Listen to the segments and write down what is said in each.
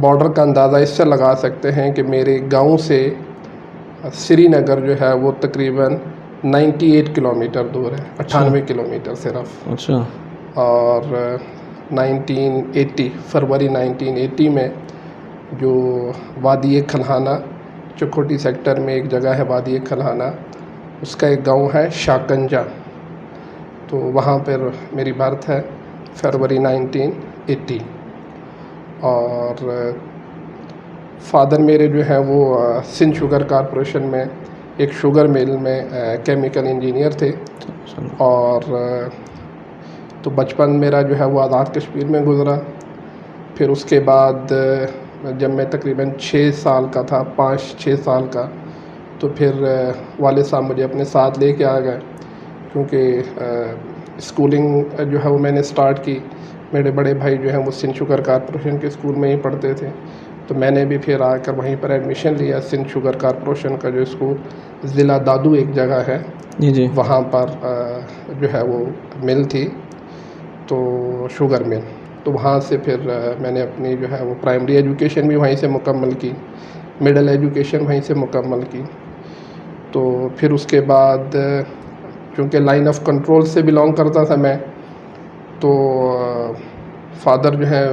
Border کا اندازہ اس سے لگا سکتے ہیں کہ میرے گاؤں سے سری نگر جو ہے وہ تقریباً 98 کلومیٹر دور ہے، 98 کلومیٹر صرف. اچھا. اور 1980 فروری 1980 میں جو وادی کھلہانہ چکوٹی سیکٹر میں ایک جگہ ہے وادی کھلہانہ، اس کا ایک گاؤں ہے شاکنجا، تو وہاں پر میری برتھ ہے فروری 1980. اور فادر میرے جو ہیں وہ سندھ شوگر کارپوریشن میں ایک شوگر مل میں کیمیکل انجینئر تھے. اور تو بچپن میرا جو ہے وہ آزاد کشمیر میں گزرا. پھر اس کے بعد جب میں تقریباً 6 سال کا تھا، 5-6 سال کا، تو پھر والد صاحب مجھے اپنے ساتھ لے کے آ گئے، کیونکہ اسکولنگ جو ہے وہ میں نے سٹارٹ کی. میرے بڑے بھائی جو ہیں وہ سندھ شوگر کارپوریشن کے اسکول میں ہی پڑھتے تھے، تو میں نے بھی پھر آ کر وہیں پر ایڈمیشن لیا. سندھ شوگر کارپوریشن کا جو اسکول ضلع دادو ایک جگہ ہے، جی وہاں پر جو ہے وہ مل تھی، تو شوگر مل. تو وہاں سے پھر میں نے اپنی جو ہے وہ پرائمری ایجوکیشن بھی وہیں سے مکمل کی، مڈل ایجوکیشن وہیں سے مکمل کی. تو پھر اس کے بعد چونکہ لائن آف کنٹرول سے بلانگ کرتا تھا میں، تو فادر جو ہیں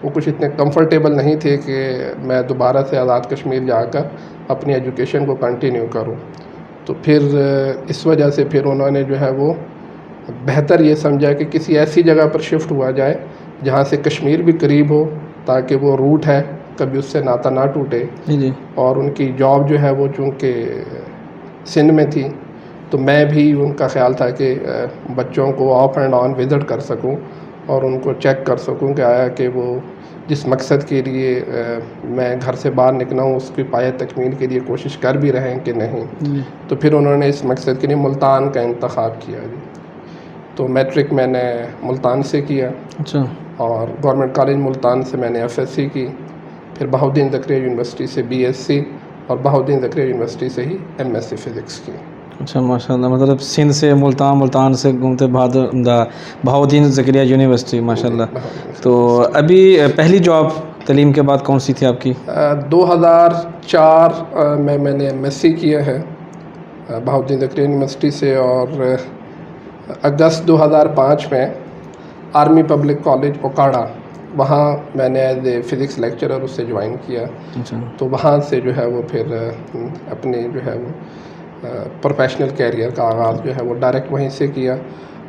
وہ کچھ اتنے کمفرٹیبل نہیں تھے کہ میں دوبارہ سے آزاد کشمیر جا کر اپنی ایجوکیشن کو کنٹینیو کروں. تو پھر اس وجہ سے پھر انہوں نے جو ہے وہ بہتر یہ سمجھا کہ کسی ایسی جگہ پر شفٹ ہوا جائے جہاں سے کشمیر بھی قریب ہو، تاکہ وہ روٹ ہے کبھی اس سے ناتا نہ ٹوٹے. جی. اور ان کی جاب جو ہے وہ چونکہ سندھ میں تھی، تو میں بھی ان کا خیال تھا کہ بچوں کو آف اینڈ آن وزٹ کر سکوں اور ان کو چیک کر سکوں کہ آیا کہ وہ جس مقصد کے لیے میں گھر سے باہر نکلا ہوں اس کی پایہ تکمیل کے لیے کوشش کر بھی رہے ہیں کہ نہیں. تو پھر انہوں نے اس مقصد کے لیے ملتان کا انتخاب کیا. جی. تو میٹرک میں نے ملتان سے کیا. اچھا. اور گورنمنٹ کالج ملتان سے میں نے FSC کی. پھر بہاؤالدین زکریا یونیورسٹی سے BSc اور بہاؤالدین زکریا یونیورسٹی سے ہی MSc فزکس کی. اچھا ماشاء اللہ. مطلب سندھ سے ملتان سے گھومتے بہاؤالدین زکریا یونیورسٹی، ماشاء اللہ. تو ابھی پہلی جاب تعلیم کے بعد کون سی تھی آپ کی؟ 2004 میں نے MSc کیا ہے بہاؤالدین زکریا یونیورسٹی سے. اور اگست 2005 میں آرمی پبلک کالج اوکاڑا، وہاں میں نے ایز اے فزکس لیکچرر اس سے جوائن کیا. تو وہاں سے جو ہے وہ پھر اپنے جو ہے وہ پروفیشنل کیریئر کا آغاز جو ہے وہ ڈائریکٹ وہیں سے کیا.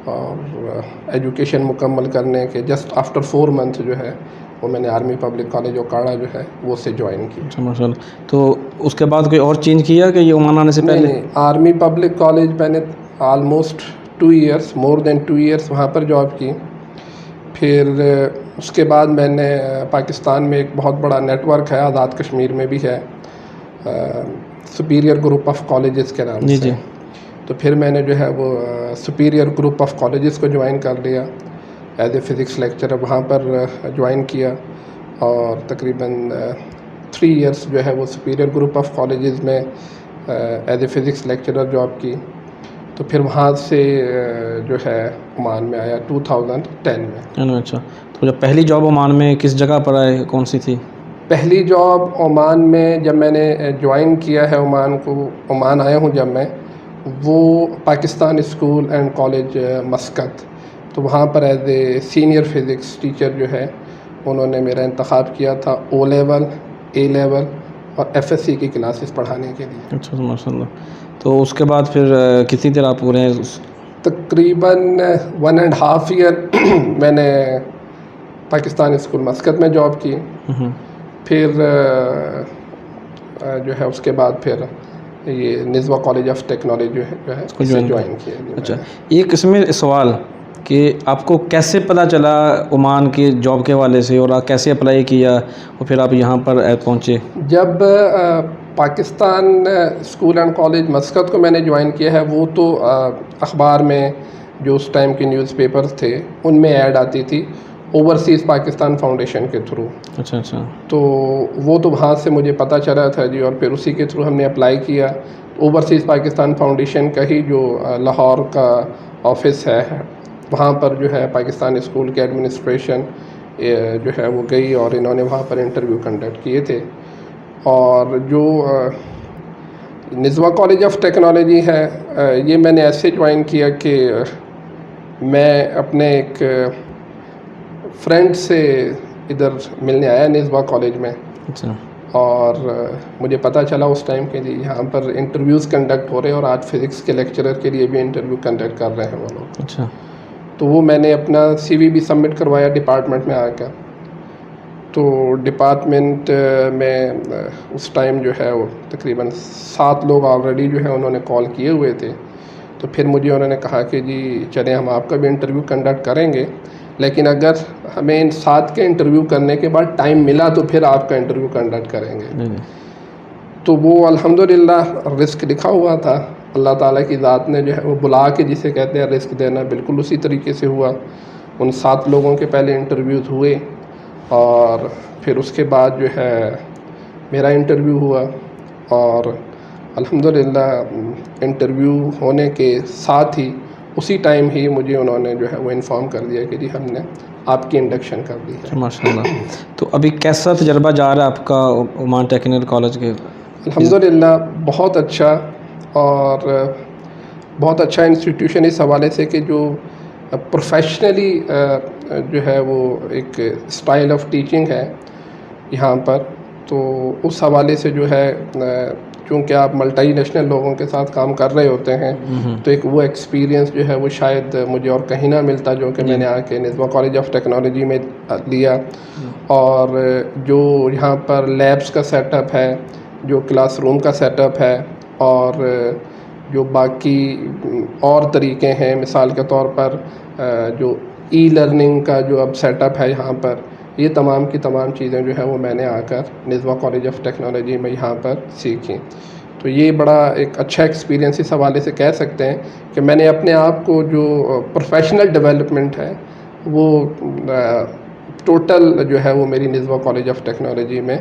اور ایجوکیشن مکمل کرنے کے جسٹ آفٹر 4 منتھ جو ہے وہ میں نے آرمی پبلک کالج اوکاڑا جو ہے وہ سے جوائن کی. اچھا ماشاء اللہ. تو اس کے بعد کوئی اور چینج کیا کہ یہ عمان آنے سے پہلے؟ نہیں، آرمی پبلک کالج میں نے آلموسٹ 2 ایئرس، مور دین 2 ایئرس وہاں پر جاب کی. پھر اس کے بعد میں نے پاکستان میں ایک بہت بڑا نیٹ ورک ہے، آزاد کشمیر میں بھی ہے، سپیریئر گروپ آف کالجز کے نام سے. تو پھر میں نے جو ہے وہ سپیریئر گروپ آف کالجز کو جوائن کر لیا ایز اے فزکس لیکچرر، وہاں پر جوائن کیا. اور تقریباً 3 ایئرس جو ہے وہ سپیریئر گروپ آف کالجز میں as a physics lecturer job کی. تو پھر وہاں سے جو ہے عمان میں آیا 2010 میں. اچھا. تو جب پہلی جاب عمان میں کس جگہ پر آئے، کون سی تھی؟ پہلی جاب عمان میں جب میں نے جوائن کیا ہے عمان آیا ہوں جب میں، وہ Pakistan school and college Muscat. تو وہاں پر as a senior physics teacher جو ہے انہوں نے میرا انتخاب کیا تھا O لیول، A لیول اور FSC کی کلاسز پڑھانے کے لیے. اچھا ماشاء اللہ. تو اس کے بعد پھر کتنی دیر آپ پورے تقریباً 1.5 ایئر میں نے پاکستان اسکول مسقط میں جاب کی. پھر جو ہے اس کے بعد پھر یہ نزوہ کالج آف ٹیکنالوجی جو ہے اس سے جوائن کیا. اچھا. ایک اس میں سوال کہ آپ کو کیسے پتہ چلا عمان کی جاب کے حوالے سے، اور آپ کیسے اپلائی کیا اور پھر آپ یہاں پر پہنچے؟ جب Pakistan school and college Muscat کو میں نے جوائن کیا ہے، وہ تو اخبار میں جو اس ٹائم کے نیوز پیپرز تھے ان میں ایڈ آتی تھی اوورسیز پاکستان فاؤنڈیشن کے تھرو. اچھا اچھا. تو وہ تو وہاں سے مجھے پتہ چلا تھا جی. اور پھر اسی کے تھرو ہم نے اپلائی کیا. اوورسیز پاکستان فاؤنڈیشن کا ہی جو لاہور کا آفس ہے، وہاں پر جو ہے پاکستان اسکول کے ایڈمنسٹریشن جو ہے وہ گئی اور انہوں نے وہاں پر انٹرویو کنڈکٹ کیے تھے. اور جو نزوہ کالج آف ٹیکنالوجی ہے یہ میں نے ایسے جوائن کیا کہ میں اپنے ایک فرینڈ سے ادھر ملنے آیا نزوہ کالج میں. اچھا. اور مجھے پتہ چلا اس ٹائم کہ یہاں پر انٹرویوز کنڈکٹ ہو رہے ہیں اور آج فزکس کے لیکچرر کے لیے بھی انٹرویو کنڈکٹ کر رہے ہیں وہ لوگ. اچھا. تو وہ میں نے اپنا سی وی بھی سبمٹ کروایا ڈپارٹمنٹ میں آ کر. تو ڈپارٹمنٹ میں اس ٹائم جو ہے وہ تقریباً 7 لوگ آلریڈی جو ہے انہوں نے کال کیے ہوئے تھے. تو پھر مجھے انہوں نے کہا کہ جی چلیں ہم آپ کا بھی انٹرویو کنڈکٹ کریں گے، لیکن اگر ہمیں ان 7 کے انٹرویو کرنے کے بعد ٹائم ملا تو پھر آپ کا انٹرویو کنڈکٹ کریں گے. تو وہ الحمدللہ رسک لکھا ہوا تھا. اللہ تعالیٰ کی ذات نے جو ہے وہ بلا کے جسے کہتے ہیں رسک دینا، بالکل اسی طریقے سے ہوا. ان 7 لوگوں کے پہلے انٹرویوز ہوئے اور پھر اس کے بعد جو ہے میرا انٹرویو ہوا. اور الحمدللہ انٹرویو ہونے کے ساتھ ہی اسی ٹائم ہی مجھے انہوں نے جو ہے وہ انفارم کر دیا کہ جی ہم نے آپ کی انڈکشن کر دی ہے. ماشاء اللہ. تو ابھی کیسا تجربہ جا رہا ہے آپ کا عمان ٹیکنیکل کالج کے؟ الحمدللہ بہت اچھا، اور بہت اچھا انسٹیٹیوشن اس حوالے سے کہ جو پروفیشنلی جو ہے وہ ایک اسٹائل آف ٹیچنگ ہے یہاں پر. تو اس حوالے سے جو ہے چونکہ آپ ملٹی نیشنل لوگوں کے ساتھ کام کر رہے ہوتے ہیں تو ایک وہ ایکسپیرینس جو ہے وہ شاید مجھے اور کہیں نہ ملتا جو کہ میں نے آ کے نزوہ کالج آف ٹیکنالوجی میں لیا. اور جو یہاں پر لیبس کا سیٹ اپ ہے، جو کلاس روم کا سیٹ اپ ہے، اور جو باقی اور طریقے ہیں، مثال کے طور پر جو ای لرننگ کا جو اب سیٹ اپ ہے یہاں پر، یہ تمام کی تمام چیزیں جو ہیں وہ میں نے آ کر نزوہ کالج آف ٹیکنالوجی میں یہاں پر سیکھیں. تو یہ بڑا ایک اچھا ایکسپیرینس اس حوالے سے کہہ سکتے ہیں کہ میں نے اپنے آپ کو جو پروفیشنل ڈیولپمنٹ ہے وہ ٹوٹل جو ہے وہ میری نزوہ کالج آف ٹیکنالوجی میں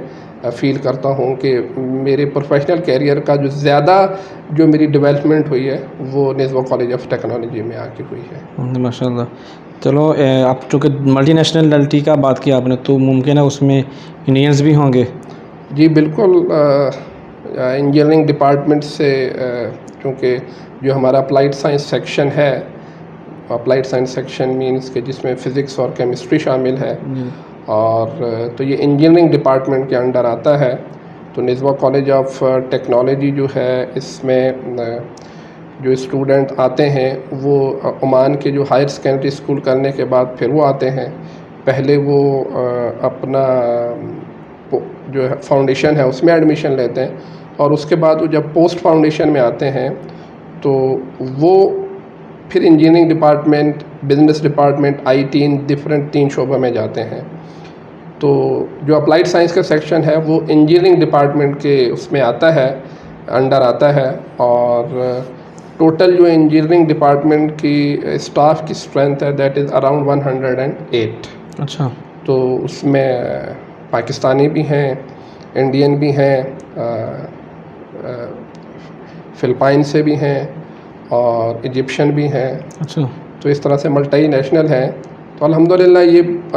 فیل کرتا ہوں کہ میرے پروفیشنل کیریئر کا جو زیادہ جو میری ڈیولپمنٹ ہوئی ہے وہ نزوہ کالج آف ٹیکنالوجی میں آ کے ہوئی ہے. ماشاء اللہ. چلو آپ چونکہ ملٹی نیشنلٹی کا بات کیا آپ نے، تو ممکن ہے اس میں انڈینز بھی ہوں گے؟ جی بالکل. انجینئرنگ ڈپارٹمنٹ سے چونکہ جو ہمارا اپلائیڈ سائنس سیکشن ہے، اپلائیڈ سائنس سیکشن مینس کہ جس میں فزکس اور کیمسٹری شامل ہے، اور تو یہ انجینئرنگ ڈپارٹمنٹ کے انڈر آتا ہے. تو نزوہ کالج آف ٹیکنالوجی جو ہے اس میں جو اسٹوڈنٹ آتے ہیں وہ عمان کے جو ہائر سیکنڈری اسکول کرنے کے بعد پھر وہ آتے ہیں. پہلے وہ اپنا جو ہے فاؤنڈیشن ہے اس میں ایڈمیشن لیتے ہیں، اور اس کے بعد وہ جب پوسٹ فاؤنڈیشن میں آتے ہیں تو وہ پھر engineering department, business department, I T, in different 3 شعبوں میں جاتے ہیں. تو جو اپلائیڈ سائنس کا سیکشن ہے وہ انجینئرنگ ڈپارٹمنٹ کے اس میں آتا ہے، انڈر آتا ہے. اور ٹوٹل جو انجینئرنگ ڈپارٹمنٹ کی اسٹاف کی اسٹرینتھ ہے دیٹ از اراؤنڈ 108. اچھا. تو اس میں پاکستانی بھی ہیں، انڈین بھی ہیں، فلپائن سے بھی ہیں، اور ایجپشن بھی ہیں. اچھا. تو اس طرح سے ملٹی نیشنل ہیں. تو الحمدللہ یہ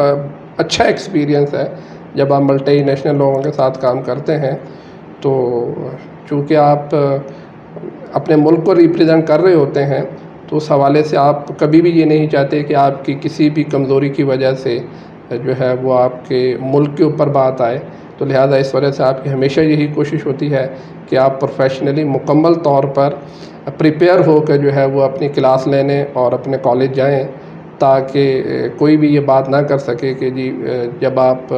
اچھا ایکسپیرینس ہے جب آپ ملٹی نیشنل لوگوں کے ساتھ کام کرتے ہیں. تو چونکہ آپ اپنے ملک کو ریپرزینٹ کر رہے ہوتے ہیں تو اس حوالے سے آپ کبھی بھی یہ نہیں چاہتے کہ آپ کی کسی بھی کمزوری کی وجہ سے جو ہے وہ آپ کے ملک کے اوپر بات آئے. تو لہٰذا اس وجہ سے آپ کی ہمیشہ یہی کوشش ہوتی ہے کہ آپ پروفیشنلی مکمل طور پر پریپیئر ہو کے جو ہے وہ اپنی کلاس لینے اور اپنے کالج جائیں، تاکہ کوئی بھی یہ بات نہ کر سکے کہ جی جب آپ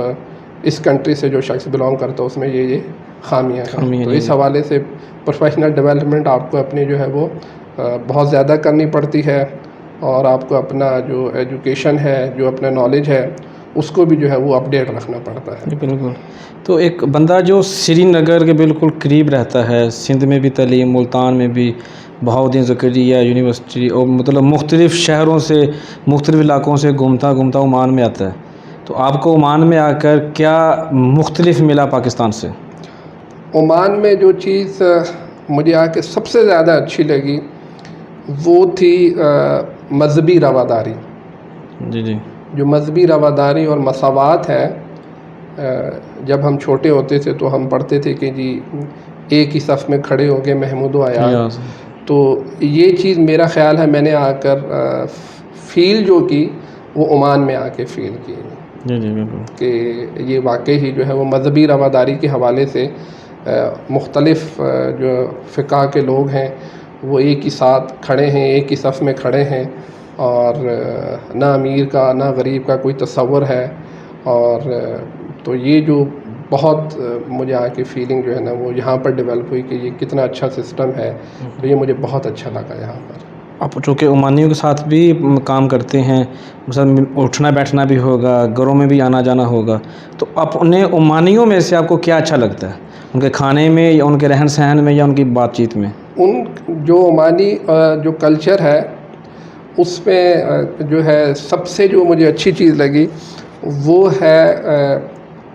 اس کنٹری سے جو شخص بلانگ کرتا ہے اس میں یہ خامیاں ہیں. تو اس حوالے سے پروفیشنل ڈیولپمنٹ آپ کو اپنی جو ہے وہ بہت زیادہ کرنی پڑتی ہے، اور آپ کو اپنا جو ایجوکیشن ہے، جو اپنا نالج ہے، اس کو بھی جو ہے وہ اپڈیٹ رکھنا پڑتا ہے. بالکل. تو ایک بندہ جو سری نگر کے بالکل قریب رہتا ہے، سندھ میں بھی تعلیم، ملتان میں بھی، بہاؤالدین زکریا یونیورسٹی، اور مطلب مختلف شہروں سے، مختلف علاقوں سے گھومتا گھومتا عمان میں آتا ہے، تو آپ کو عمان میں آ کر کیا مختلف ملا پاکستان سے؟ عمان میں جو چیز مجھے آ کے سب سے زیادہ اچھی لگی وہ تھی مذہبی رواداری. جی. جو مذہبی رواداری اور مساوات ہے، جب ہم چھوٹے ہوتے تھے تو ہم پڑھتے تھے کہ جی ایک ہی صف میں کھڑے ہو کے محمود و ایاز، تو یہ چیز میرا خیال ہے میں نے آ کر فیل جو کی وہ عمان میں آ کے فیل کی، جی جی بالکل، کہ یہ واقعی ہی جو ہے وہ مذہبی رواداری کے حوالے سے مختلف جو فقہ کے لوگ ہیں وہ ایک ہی ساتھ کھڑے ہیں، ایک ہی صف میں کھڑے ہیں، اور نہ امیر کا نہ غریب کا کوئی تصور ہے، اور تو یہ جو بہت مجھے آ کے فیلنگ جو ہے نا وہ یہاں پر ڈیولپ ہوئی کہ یہ کتنا اچھا سسٹم ہے، تو یہ مجھے بہت اچھا لگا یہاں پر۔ آپ چونکہ عمانیوں کے ساتھ بھی کام کرتے ہیں، مثلا اٹھنا بیٹھنا بھی ہوگا، گھروں میں بھی آنا جانا ہوگا، تو اپنے عمانیوں میں سے آپ کو کیا اچھا لگتا ہے؟ ان کے کھانے میں یا ان کے رہن سہن میں یا ان کی بات چیت میں؟ ان جو عمانی جو کلچر ہے اس میں جو ہے سب سے جو مجھے اچھی چیز لگی وہ ہے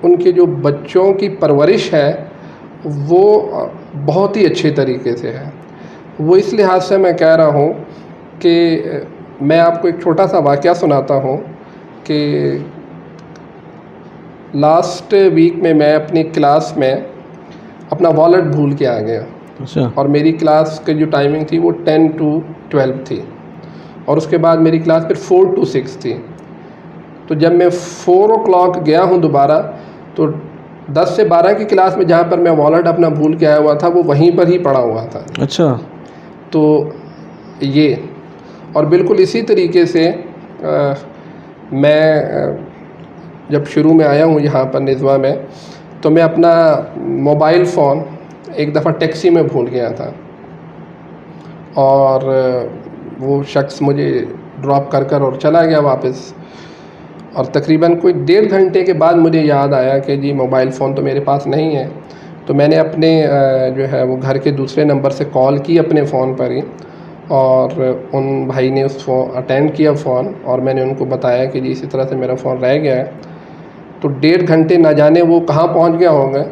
ان کے جو بچوں کی پرورش ہے وہ بہت ہی اچھے طریقے سے ہے۔ وہ اس لحاظ سے میں کہہ رہا ہوں کہ میں آپ کو ایک چھوٹا سا واقعہ سناتا ہوں کہ لاسٹ ویک میں اپنی کلاس میں اپنا والٹ بھول کے آ گیا، اچھا، اور میری کلاس کی جو ٹائمنگ تھی وہ 10 to 12 تھی، اور اس کے بعد میری کلاس پھر 4 to 6 تھی۔ تو جب میں 4 o'clock گیا ہوں دوبارہ تو 10 سے 12 کی کلاس میں جہاں پر میں والٹ اپنا بھول کے آیا ہوا تھا وہ وہیں پر ہی پڑا ہوا تھا۔ اچھا، تو یہ اور بالکل اسی طریقے سے میں جب شروع میں آیا ہوں یہاں پر نزوہ میں تو میں اپنا موبائل فون ایک دفعہ ٹیکسی میں بھول گیا تھا، اور وہ شخص مجھے ڈراپ کر اور چلا گیا واپس، اور تقریباً کوئی 1.5 گھنٹے کے بعد مجھے یاد آیا کہ جی موبائل فون تو میرے پاس نہیں ہے، تو میں نے اپنے جو ہے وہ گھر کے دوسرے نمبر سے کال کی اپنے فون پر ہی، اور ان بھائی نے اس فون اٹینڈ کیا فون، اور میں نے ان کو بتایا کہ جی اسی طرح سے میرا فون رہ گیا ہے۔ تو 1.5 گھنٹے نہ جانے وہ کہاں پہنچ گیا ہوگا،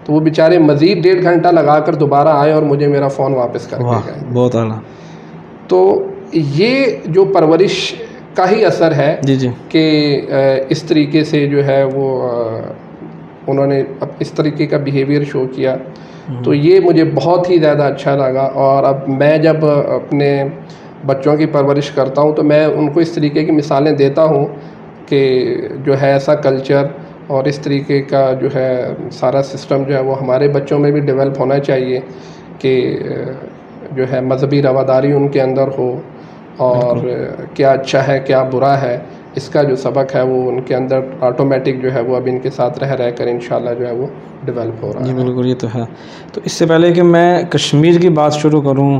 تو وہ بیچارے مزید 1.5 گھنٹہ لگا کر دوبارہ آئے اور مجھے میرا فون واپس کر کے گئے۔ بہت اعلیٰ۔ تو یہ جو پرورش کا ہی اثر ہے جی جی، کہ اس طریقے سے جو ہے وہ انہوں نے اس طریقے کا بیہیویئر شو کیا، تو یہ مجھے بہت ہی زیادہ اچھا لگا۔ اور اب میں جب اپنے بچوں کی پرورش کرتا ہوں تو میں ان کو اس طریقے کی مثالیں دیتا ہوں کہ جو ہے ایسا کلچر اور اس طریقے کا جو ہے سارا سسٹم جو ہے وہ ہمارے بچوں میں بھی ڈیولپ ہونا چاہیے، کہ جو ہے مذہبی رواداری ان کے اندر ہو، اور کیا اچھا ہے کیا برا ہے اس کا جو سبق ہے وہ ان کے اندر آٹومیٹک جو ہے وہ اب ان کے ساتھ رہ کر انشاءاللہ جو ہے وہ ڈیولپ ہو رہا ہے۔ جی بالکل، یہ تو ہے۔ تو اس سے پہلے کہ میں کشمیر کی بات شروع کروں،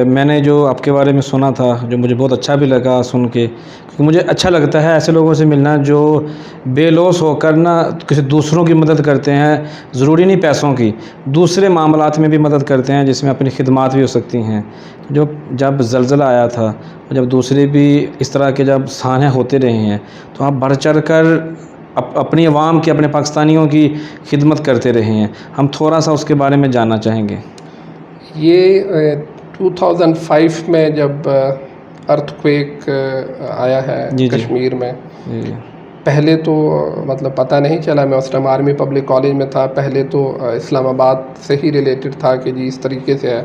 میں نے جو آپ کے بارے میں سنا تھا جو مجھے بہت اچھا بھی لگا سن کے، کیونکہ مجھے اچھا لگتا ہے ایسے لوگوں سے ملنا جو بے لوث ہو کر نہ کسی دوسروں کی مدد کرتے ہیں، ضروری نہیں پیسوں کی، دوسرے معاملات میں بھی مدد کرتے ہیں جس میں اپنی خدمات بھی ہو سکتی ہیں۔ جب زلزلہ آیا تھا، جب دوسرے بھی اس طرح کے جب سانحے ہوتے رہے ہیں، تو آپ بڑھ چڑھ کر اپنی عوام کی، اپنے پاکستانیوں کی خدمت کرتے رہے ہیں۔ ہم تھوڑا سا اس کے بارے میں جاننا چاہیں گے۔ یہ 2005 میں جب ارتھ کویک آیا ہے جی جی کشمیر میں، جی پہلے تو مطلب پتہ نہیں چلا، میں اس ٹائم آرمی پبلک کالج میں تھا، پہلے تو اسلام آباد سے ہی ریلیٹڈ تھا کہ جی اس طریقے سے ہے،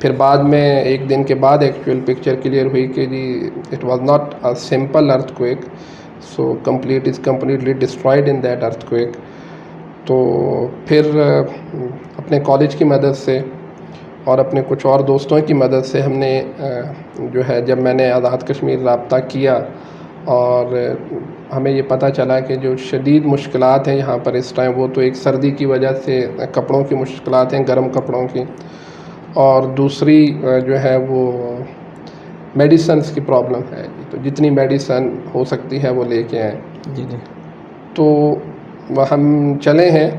پھر بعد میں ایک دن کے بعد ایکچوئل پکچر کلیئر ہوئی کہ جی it was not a simple earthquake, so completely destroyed in that earthquake. تو پھر اپنے کالج کی مدد سے اور اپنے کچھ اور دوستوں کی مدد سے ہم نے جو ہے جب میں نے آزاد کشمیر رابطہ کیا اور ہمیں یہ پتہ چلا کہ جو شدید مشکلات ہیں یہاں پر اس ٹائم، وہ تو ایک سردی کی وجہ سے کپڑوں کی مشکلات ہیں، گرم کپڑوں کی، اور دوسری جو ہے وہ میڈیسنس کی پرابلم ہے، تو جتنی میڈیسن ہو سکتی ہے وہ لے کے آئیں۔ جی جی، تو ہم چلے ہیں،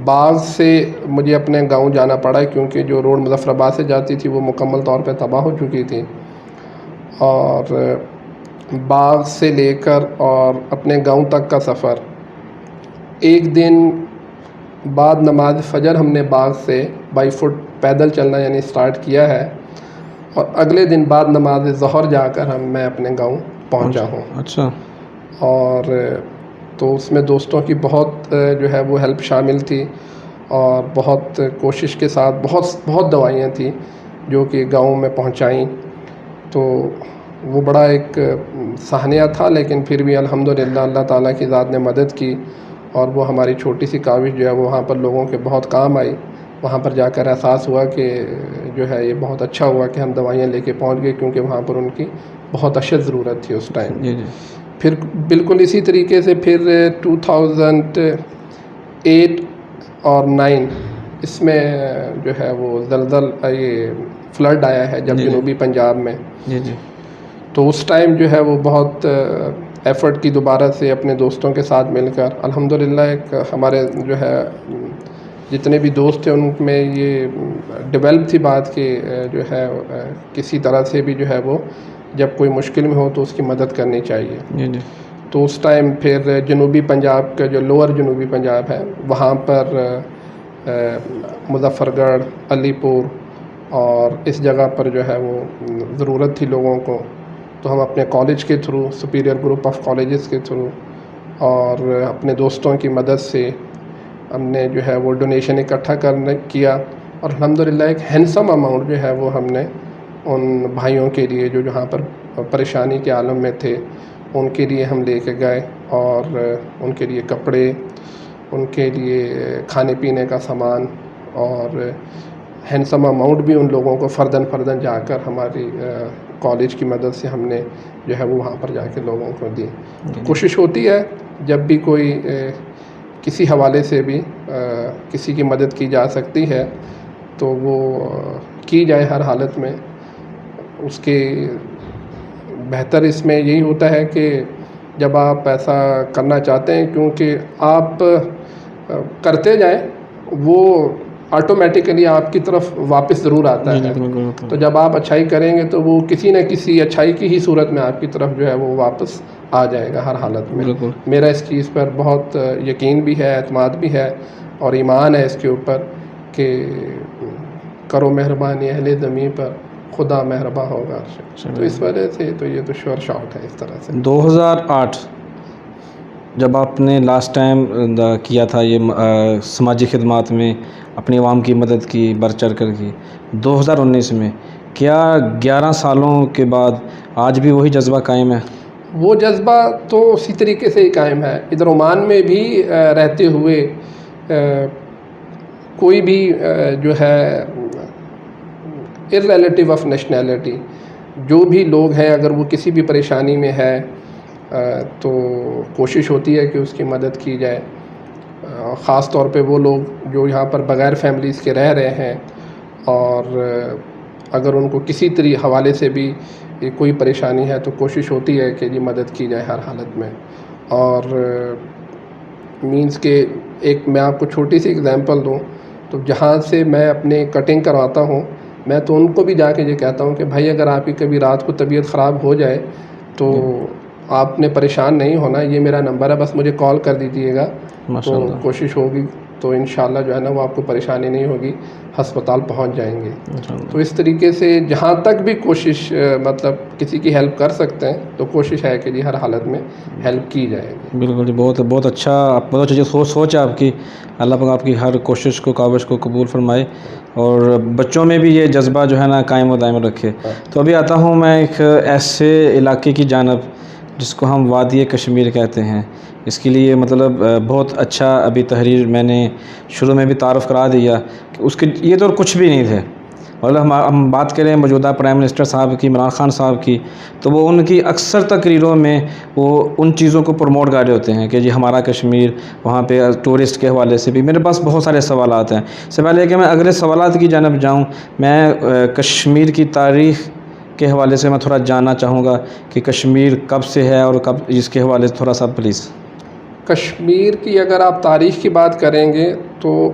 بعض سے مجھے اپنے گاؤں جانا پڑا کیونکہ جو روڈ مظفر آباد سے جاتی تھی وہ مکمل طور پہ تباہ ہو چکی تھی، اور باغ سے لے کر اور اپنے گاؤں تک کا سفر ایک دن بعد نماز فجر ہم نے باغ سے بائی فٹ پیدل چلنا یعنی سٹارٹ کیا ہے، اور اگلے دن بعد نماز ظہر جا کر میں اپنے گاؤں پہنچا ہوں. اچھا. اور تو اس میں دوستوں کی بہت جو ہے وہ ہیلپ شامل تھی اور بہت کوشش کے ساتھ بہت دوائیاں تھیں جو کہ گاؤں میں پہنچائیں. تو وہ بڑا ایک سہانیہ تھا، لیکن پھر بھی الحمدللہ اللہ تعالیٰ کی ذات نے مدد کی اور وہ ہماری چھوٹی سی کاوش جو ہے وہ وہاں پر لوگوں کے بہت کام آئی. وہاں پر جا کر احساس ہوا کہ جو ہے یہ بہت اچھا ہوا کہ ہم دوائیاں لے کے پہنچ گئے، کیونکہ وہاں پر ان کی بہت اشد ضرورت تھی اس ٹائم. جی جی. پھر بالکل اسی طریقے سے پھر 2008 اور 9 اس میں جو ہے وہ زلزل یہ فلڈ آیا ہے جب جنوبی پنجاب میں. جی جی. تو اس ٹائم جو ہے وہ بہت ایفرٹ کی دوبارہ سے اپنے دوستوں کے ساتھ مل کر الحمدللہ ایک ہمارے جو ہے جتنے بھی دوست تھے ان میں یہ ڈیولپ تھی بات کہ جو ہے کسی طرح سے بھی جو ہے وہ جب کوئی مشکل میں ہو تو اس کی مدد کرنی چاہیے. جی جی. تو اس ٹائم پھر جنوبی پنجاب کا جو لوور جنوبی پنجاب ہے وہاں پر مظفر گڑھ، علی پور اور اس جگہ پر جو ہے وہ ضرورت تھی لوگوں کو. تو ہم اپنے کالج کے through, superior group of colleges کے تھرو اور اپنے دوستوں کی مدد سے ہم نے جو ہے وہ ڈونیشن اکٹھا کیا اور الحمدللہ ایک ہینڈسم اماؤنٹ جو ہے وہ ہم نے ان بھائیوں کے لیے جو جہاں پر پریشانی کے عالم میں تھے ان کے لیے ہم لے کے گئے اور ان کے لیے کپڑے، ان کے لیے کھانے پینے کا سامان اور ہینڈسم اماؤنٹ بھی ان لوگوں کو فرداً جا کر ہماری کالج کی مدد سے ہم نے جو ہے وہ وہاں پر جا کے لوگوں کو دی. کوشش ہوتی ہے جب بھی کوئی کسی حوالے سے بھی کسی کی مدد کی جا سکتی ہے تو وہ کی جائے ہر حالت میں. اس کے بہتر اس میں یہی ہوتا ہے کہ جب آپ ایسا کرنا چاہتے ہیں کیونکہ آپ کرتے جائیں وہ آٹومیٹیکلی آپ کی طرف واپس ضرور آتا ہے. تو جب آپ اچھائی کریں گے تو وہ کسی نہ کسی اچھائی کی ہی صورت میں آپ کی طرف جو ہے وہ واپس آ جائے گا ہر حالت میں. میرا اس چیز پر بہت یقین بھی ہے، اعتماد بھی ہے اور ایمان ہے اس کے اوپر کہ کرو مہربانی اہل زمین پر، خدا مہرباں ہوگا. تو اس وجہ سے تو یہ تو شور شاٹ ہے اس طرح سے. 2008 جب آپ نے لاسٹ ٹائم کیا تھا یہ سماجی خدمات میں اپنی عوام کی مدد کی، بڑھ چڑھ کر کی، 2019 میں کیا 11 سالوں کے بعد آج بھی وہی جذبہ قائم ہے؟ وہ جذبہ تو اسی طریقے سے ہی قائم ہے. ادھر عمان میں بھی رہتے ہوئے کوئی بھی جو ہے ارریلیٹیو آف نیشنلٹی جو بھی لوگ ہیں اگر وہ کسی بھی پریشانی میں ہے تو کوشش ہوتی ہے کہ اس کی مدد کی جائے. خاص طور پہ وہ لوگ جو یہاں پر بغیر فیملیز کے رہ رہے ہیں اور اگر ان کو کسی حوالے سے بھی کوئی پریشانی ہے تو کوشش ہوتی ہے کہ مدد کی جائے ہر حالت میں. اور مینس کہ ایک میں آپ کو چھوٹی سی اگزامپل دوں تو جہاں سے میں اپنے کٹنگ کرواتا ہوں میں تو ان کو بھی جا کے یہ کہتا ہوں کہ بھائی اگر آپ کی کبھی رات کو طبیعت خراب ہو جائے تو آپ نے پریشان نہیں ہونا، یہ میرا نمبر ہے، بس مجھے کال کر دیجیے گا. تو کوشش ہوگی تو انشاءاللہ جو ہے نا وہ آپ کو پریشانی نہیں ہوگی، ہسپتال پہنچ جائیں گے. تو اس طریقے سے جہاں تک بھی کوشش مطلب کسی کی ہیلپ کر سکتے ہیں تو کوشش ہے کہ ہر حالت میں ہیلپ کی جائے گی. بالکل جی، بہت اچھا، بہت اچھی سوچ ہے آپ کی. اللہ پاک آپ کی ہر کوشش کو، کاوش کو قبول فرمائے اور بچوں میں بھی یہ جذبہ جو ہے نا قائم و دائم رکھے. تو ابھی آتا ہوں میں ایک ایسے علاقے کی جانب جس کو ہم وادی کشمیر کہتے ہیں. اس کے لیے مطلب بہت اچھا ابھی تحریر میں نے شروع میں بھی تعارف کرا دیا کہ اس کے یہ تو کچھ بھی نہیں تھے. اور ہم بات کریں موجودہ پرائم منسٹر صاحب کی، عمران خان صاحب کی، تو وہ ان کی اکثر تقریروں میں وہ ان چیزوں کو پروموٹ کر رہے ہوتے ہیں کہ ہمارا کشمیر، وہاں پہ ٹورسٹ کے حوالے سے بھی میرے پاس بہت سارے سوالات ہیں. اس سے پہلے کہ میں اگلے سوالات کی جانب جاؤں، میں کشمیر کی تاریخ کے حوالے سے میں تھوڑا جاننا چاہوں گا کہ کشمیر کب سے ہے اور کب، اس کے حوالے سے تھوڑا سا پلیز. کشمیر کی اگر آپ تاریخ کی بات کریں گے تو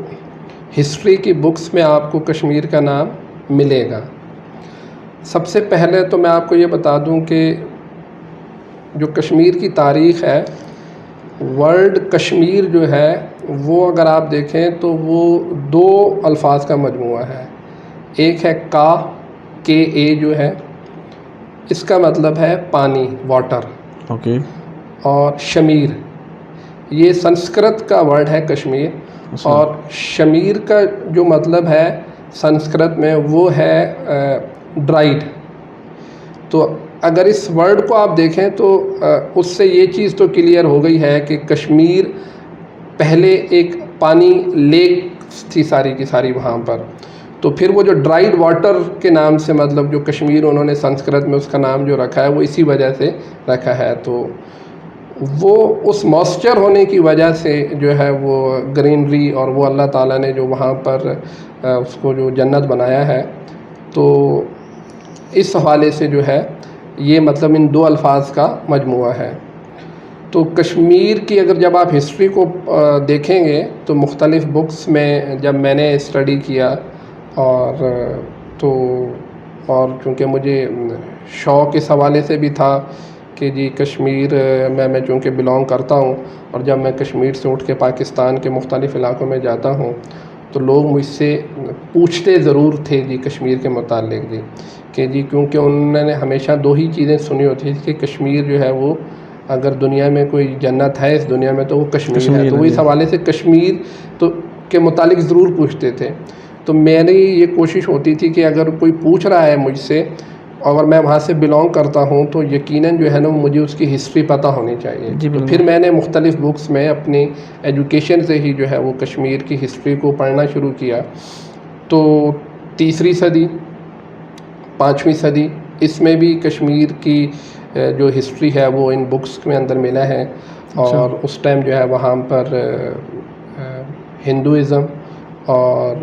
ہسٹری کی بکس میں آپ کو کشمیر کا نام ملے گا. سب سے پہلے تو میں آپ کو یہ بتا دوں کہ جو کشمیر کی تاریخ ہے، ورڈ کشمیر جو ہے وہ اگر آپ دیکھیں تو وہ 2 الفاظ کا مجموعہ ہے. ایک ہے کا، کے اے جو ہے، اس کا مطلب ہے پانی، واٹر. اوکے. اور شمیر یہ سنسکرت کا ورڈ ہے کشمیر. اور شمیر کا جو مطلب ہے سنسکرت میں وہ ہے ڈرائیڈ. تو اگر اس ورڈ کو آپ دیکھیں تو اس سے یہ چیز تو کلیئر ہو گئی ہے کہ کشمیر پہلے ایک پانی لیک تھی ساری کی ساری وہاں پر. تو پھر وہ جو ڈرائیڈ واٹر کے نام سے مطلب جو کشمیر انہوں نے سنسکرت میں اس کا نام جو رکھا ہے وہ اسی وجہ سے رکھا ہے. تو وہ اس موئسچر ہونے کی وجہ سے جو ہے وہ گرینری اور وہ اللہ تعالیٰ نے جو وہاں پر اس کو جو جنت بنایا ہے تو اس حوالے سے جو ہے یہ مطلب ان دو الفاظ کا مجموعہ ہے. تو کشمیر کی اگر جب آپ ہسٹری کو دیکھیں گے تو مختلف بکس میں جب میں نے اسٹڈی کیا اور چونکہ مجھے شوق اس حوالے سے بھی تھا کہ جی کشمیر میں چونکہ بلانگ کرتا ہوں اور جب میں کشمیر سے اٹھ کے پاکستان کے مختلف علاقوں میں جاتا ہوں تو لوگ مجھ سے پوچھتے ضرور تھے جی کشمیر کے متعلق جی کہ جی کیونکہ انہوں نے ہمیشہ دو ہی چیزیں سنی ہوتی تھی کہ کشمیر جو ہے وہ اگر دنیا میں کوئی جنت ہے اس دنیا میں تو وہ کشمیر ہے. تو وہ اس حوالے سے کشمیر کے متعلق ضرور پوچھتے تھے. تو میری یہ کوشش ہوتی تھی کہ اگر کوئی پوچھ رہا ہے مجھ سے اگر میں وہاں سے بلانگ کرتا ہوں تو یقیناً جو ہے نا مجھے اس کی ہسٹری پتہ ہونی چاہیے. تو پھر میں نے مختلف بکس میں اپنی ایجوکیشن سے ہی جو ہے وہ کشمیر کی ہسٹری کو پڑھنا شروع کیا. تو 3 صدی 5ویں صدی اس میں بھی کشمیر کی جو ہسٹری ہے وہ ان بکس میں اندر ملا ہے. اور اس ٹائم جو ہے وہاں پر ہندوازم اور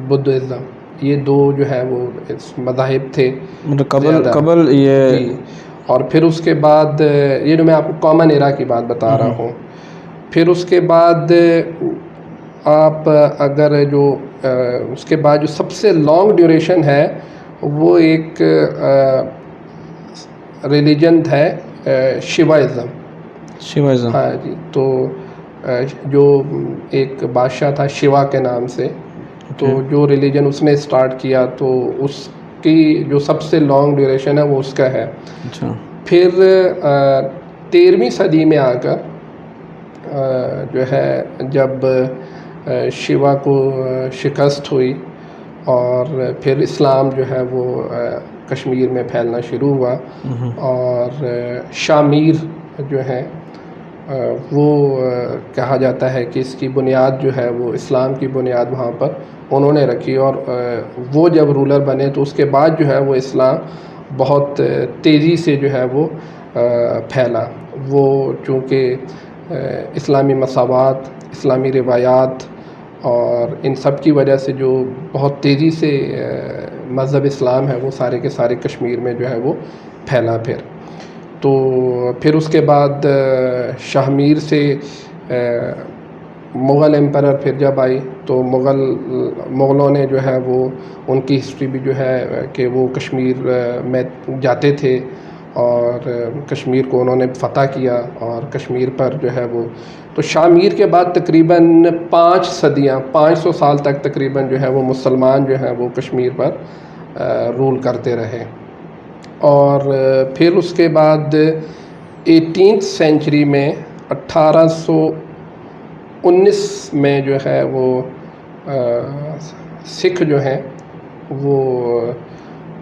بدھزم یہ دو جو ہے وہ مذاہب تھے قبل یہ جی. اور پھر اس کے بعد یہ جو میں آپ کو کامن ایرا کی بات بتا رہا ہوں. پھر اس کے بعد آپ اگر جو اس کے بعد جو سب سے لانگ ڈیوریشن ہے وہ ایک ریلیجن ہے شیوائزم. ہاں جی. تو جو ایک بادشاہ تھا شیوا کے نام سے تو جو ریلیجن اس نے اسٹارٹ کیا تو اس کی جو سب سے لانگ ڈیوریشن ہے وہ اس کا ہے. پھر 13ویں صدی میں آ کر جو ہے جب شیوا کو شکست ہوئی اور پھر اسلام جو ہے وہ کشمیر میں پھیلنا شروع ہوا اور شامیر جو ہے وہ کہا جاتا ہے کہ اس کی بنیاد جو ہے وہ اسلام کی بنیاد وہاں پر انہوں نے رکھی. اور وہ جب رولر بنے تو اس کے بعد جو ہے وہ اسلام بہت تیزی سے جو ہے وہ پھیلا. وہ چونکہ اسلامی مساوات، اسلامی روایات اور ان سب کی وجہ سے جو بہت تیزی سے مذہب اسلام ہے وہ سارے کے سارے کشمیر میں جو ہے وہ پھیلا. تو پھر اس کے بعد شاہ میر سے مغل ایمپرر پھر جب آئی تو مغلوں نے جو ہے وہ ان کی ہسٹری بھی جو ہے کہ وہ کشمیر میں جاتے تھے اور کشمیر کو انہوں نے فتح کیا اور کشمیر پر جو ہے وہ تو شاہ میر کے بعد تقریباً 5 صدیاں 500 سال تک تقریباً جو ہے وہ مسلمان جو ہیں وہ کشمیر پر رول کرتے رہے. اور پھر اس کے بعد 18th سینچری میں 1819 میں جو ہے وہ سکھ جو ہیں وہ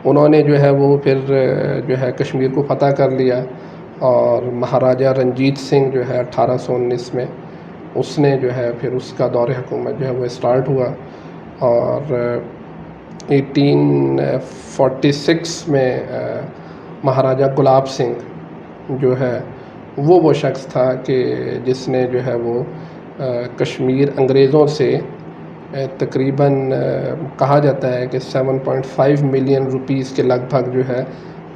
انہوں نے جو ہے وہ پھر جو ہے کشمیر کو فتح کر لیا اور مہاراجہ رنجیت سنگھ جو ہے 1819 میں اس نے جو ہے پھر اس کا دور حکومت جو ہے وہ اسٹارٹ ہوا. اور 1846 میں مہاراجہ گلاب سنگھ جو ہے وہ شخص تھا کہ جس نے جو ہے وہ کشمیر انگریزوں سے تقریباً کہا جاتا ہے کہ 7.5 ملین روپیز کے لگ بھگ جو ہے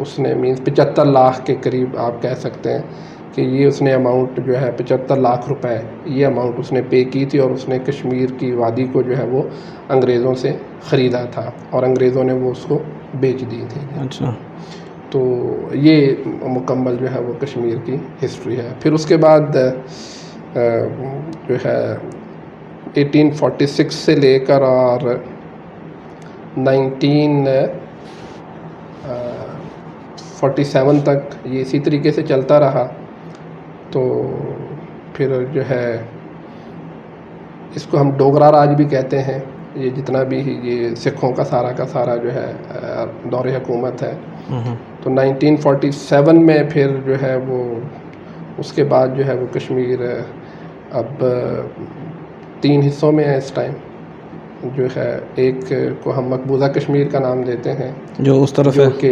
اس نے 75 لاکھ کے قریب آپ کہہ سکتے ہیں کہ یہ اس نے اماؤنٹ جو ہے 75 لاکھ روپے یہ اماؤنٹ اس نے پے کی تھی اور اس نے کشمیر کی وادی کو جو ہے وہ انگریزوں سے خریدا تھا اور انگریزوں نے وہ اس کو بیچ دی تھی. اچھا. تو یہ مکمل جو ہے وہ کشمیر کی ہسٹری ہے. پھر اس کے بعد جو ہے 1846 سے لے کر اور 19 47 تک یہ اسی طریقے سے چلتا رہا. تو پھر جو ہے اس کو ہم ڈوگرا راج بھی کہتے ہیں. یہ جتنا بھی یہ سکھوں کا سارا جو ہے دور حکومت ہے. تو 1947 میں پھر جو ہے وہ اس کے بعد جو ہے وہ کشمیر اب 3 حصوں میں ہے اس ٹائم. جو ہے ایک کو ہم مقبوضہ کشمیر کا نام دیتے ہیں جو اس طرف ہے جو کہ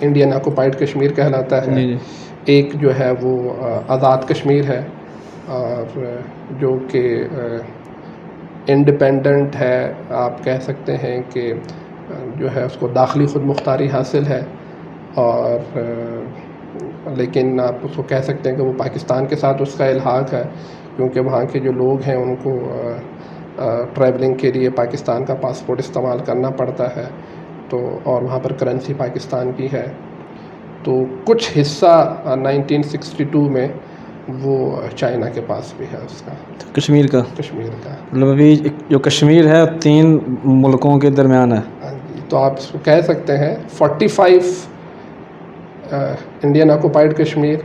انڈین آکوپائڈ کشمیر کہلاتا ہے. ایک جو ہے وہ آزاد کشمیر ہے اور جو کہ انڈیپینڈنٹ ہے. آپ کہہ سکتے ہیں کہ جو ہے اس کو داخلی خود مختاری حاصل ہے اور لیکن آپ اس کو کہہ سکتے ہیں کہ وہ پاکستان کے ساتھ اس کا الحاق ہے کیونکہ وہاں کے جو لوگ ہیں ان کو ٹریولنگ کے لیے پاکستان کا پاسپورٹ استعمال کرنا پڑتا ہے. تو اور وہاں پر کرنسی پاکستان کی ہے. تو کچھ حصہ 1962 میں وہ چائنا کے پاس بھی ہے اس کا کشمیر کا. مطلب ابھی جو کشمیر ہے 3 ملکوں کے درمیان ہے. تو آپ اس کو کہہ سکتے ہیں 45 انڈین آکوپائڈ کشمیر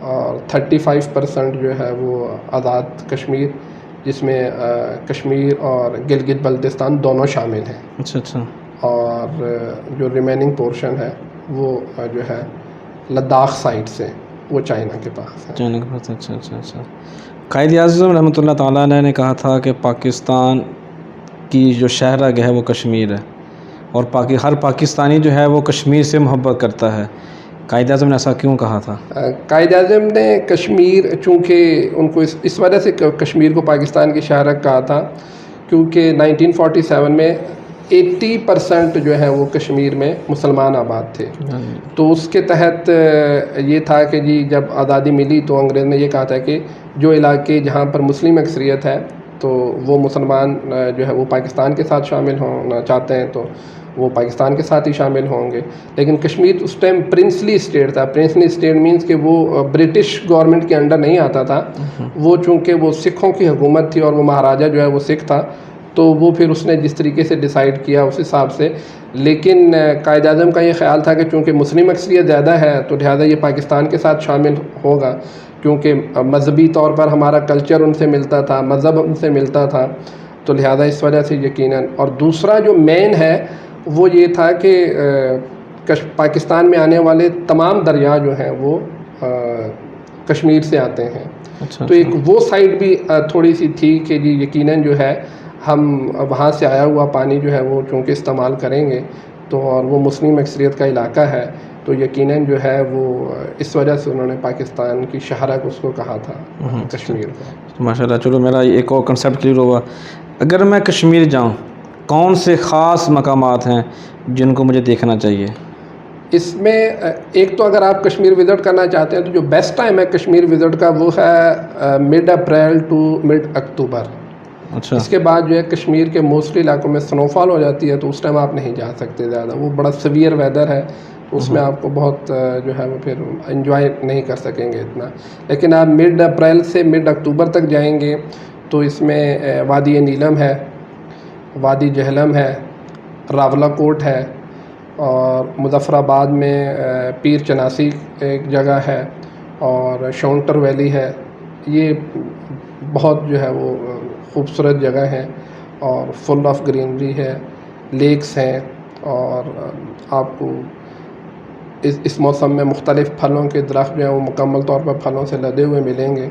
اور 35% جو ہے وہ آزاد کشمیر جس میں کشمیر اور گلگت بلتستان دونوں شامل ہیں. اچھا. اور جو ریمیننگ پورشن ہے وہ جو ہے لداخ سائڈ سے وہ چائنا کے پاس ہے. چائنا کے پاس. اچھا. قائد اعظم رحمۃ اللہ تعالیٰ علیہ نے کہا تھا کہ پاکستان کی جو شہرگ ہے وہ کشمیر ہے اور ہر پاکستانی جو ہے وہ کشمیر سے محبت کرتا ہے. قائد اعظم نے ایسا کیوں کہا تھا؟ قائد اعظم نے کشمیر چونکہ ان کو اس وجہ سے کشمیر کو پاکستان کی شہرگ کہا تھا کیونکہ 1947 میں 80% جو ہے وہ کشمیر میں مسلمان آباد تھے. تو اس کے تحت یہ تھا کہ جی جب آزادی ملی تو انگریز نے یہ کہا تھا کہ جو علاقے جہاں پر مسلم اکثریت ہے تو وہ مسلمان جو ہے وہ پاکستان کے ساتھ شامل ہونا چاہتے ہیں تو وہ پاکستان کے ساتھ ہی شامل ہوں گے. لیکن کشمیر اس ٹائم پرنسلی اسٹیٹ تھا. پرنسلی اسٹیٹ مینس کہ وہ برٹش گورنمنٹ کے انڈر نہیں آتا تھا. وہ چونکہ وہ سکھوں کی حکومت تھی اور وہ مہاراجہ جو ہے وہ سکھ تھا تو وہ پھر اس نے جس طریقے سے ڈیسائیڈ کیا اس حساب سے. لیکن قائد اعظم کا یہ خیال تھا کہ چونکہ مسلم اکثریت زیادہ ہے تو لہٰذا یہ پاکستان کے ساتھ شامل ہوگا کیونکہ مذہبی طور پر ہمارا کلچر ان سے ملتا تھا, مذہب ان سے ملتا تھا. تو لہٰذا اس وجہ سے یقیناً. اور دوسرا جو مین ہے وہ یہ تھا کہ پاکستان میں آنے والے تمام دریا جو ہیں وہ کشمیر سے آتے ہیں. تو ایک وہ سائڈ بھی تھوڑی سی تھی کہ جی یقیناً جو ہے ہم وہاں سے آیا ہوا پانی جو ہے وہ چونکہ استعمال کریں گے تو اور وہ مسلم اکثریت کا علاقہ ہے تو یقیناً جو ہے وہ اس وجہ سے انہوں نے پاکستان کی شہرگ اس کو کہا تھا کشمیر کو. ماشاء اللہ. چلو میرا ایک اور کنسیپٹ کلیئر ہوا. اگر میں کشمیر جاؤں کون سے خاص مقامات ہیں جن کو مجھے دیکھنا چاہیے؟ اس میں ایک تو اگر آپ کشمیر وزٹ کرنا چاہتے ہیں تو جو بیسٹ ٹائم ہے کشمیر وزٹ کا وہ ہے مڈ اپریل ٹو مڈ اکتوبر. اچھا. اس کے بعد جو ہے کشمیر کے موسٹلی علاقوں میں سنو فال ہو جاتی ہے تو اس ٹائم آپ نہیں جا سکتے زیادہ. وہ بڑا سیویئر ویدر ہے تو اس میں آپ کو بہت جو ہے وہ پھر انجوائے نہیں کر سکیں گے اتنا. لیکن آپ مڈ اپریل سے مڈ اکتوبر تک جائیں گے تو اس میں وادی نیلم ہے, وادی جہلم ہے, راولہ کوٹ ہے اور مظفر آباد میں پیر چناسی ایک جگہ ہے اور شونٹر ویلی ہے. یہ بہت جو ہے وہ خوبصورت جگہ ہیں اور فل آف گرینری ہے, لیکس ہیں اور آپ کو اس موسم میں مختلف پھلوں کے درخت جو ہیں وہ مکمل طور پر پھلوں سے لدے ہوئے ملیں گے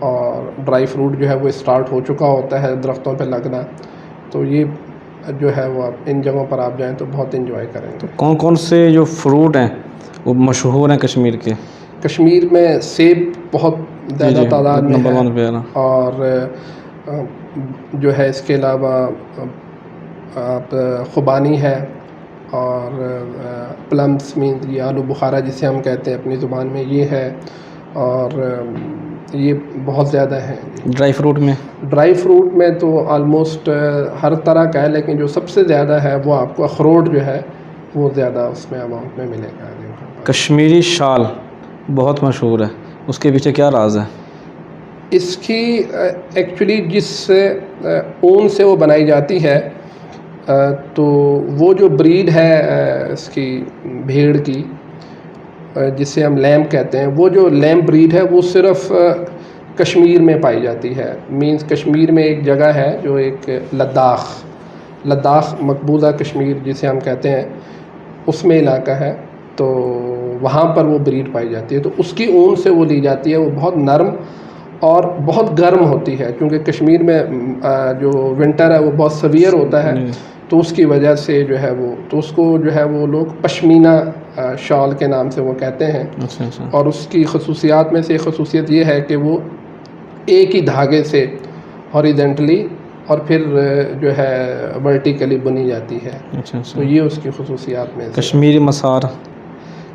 اور ڈرائی فروٹ جو ہے وہ اسٹارٹ ہو چکا ہوتا ہے درختوں پہ لگنا. تو یہ جو ہے وہ آپ ان جگہوں پر آپ جائیں تو بہت انجوائے کریں گے. کون کون سے جو فروٹ ہیں وہ مشہور ہیں کشمیر کے؟ کشمیر میں سیب بہت زیادہ تعداد میں ہے اور جو ہے اس کے علاوہ آپ خوبانی ہے اور پلمس مینز یہ آلو بخارا جسے ہم کہتے ہیں اپنی زبان میں یہ ہے اور یہ بہت زیادہ ہیں. ڈرائی فروٹ میں تو آلموسٹ ہر طرح کا ہے لیکن جو سب سے زیادہ ہے وہ آپ کو اخروٹ جو ہے وہ زیادہ اس میں اماؤنٹ میں ملے گا. کشمیری شال بہت مشہور ہے, اس کے پیچھے کیا راز ہے؟ اس کی ایکچولی جس اون سے وہ بنائی جاتی ہے تو وہ جو بریڈ ہے اس کی بھیڑ کی جسے ہم لیمب کہتے ہیں، وہ جو لیمب بریڈ ہے وہ صرف کشمیر میں پائی جاتی ہے. مینز کشمیر میں ایک جگہ ہے جو ایک لداخ مقبوضہ کشمیر جسے ہم کہتے ہیں، اس میں علاقہ ہے، تو وہاں پر وہ بریڈ پائی جاتی ہے. تو اس کی اون سے وہ لی جاتی ہے. وہ بہت نرم اور بہت گرم ہوتی ہے، کیونکہ کشمیر میں جو ونٹر ہے وہ بہت سویئر ہوتا ہے، تو اس کی وجہ سے جو ہے وہ، تو اس کو جو ہے وہ لوگ پشمینہ شال کے نام سے وہ کہتے ہیں. اور اس کی خصوصیات میں سے ایک خصوصیت یہ ہے کہ وہ ایک ہی دھاگے سے ہاریزنٹلی اور پھر جو ہے ورٹیکلی بنی جاتی ہے. تو یہ اس کی خصوصیات میں سے.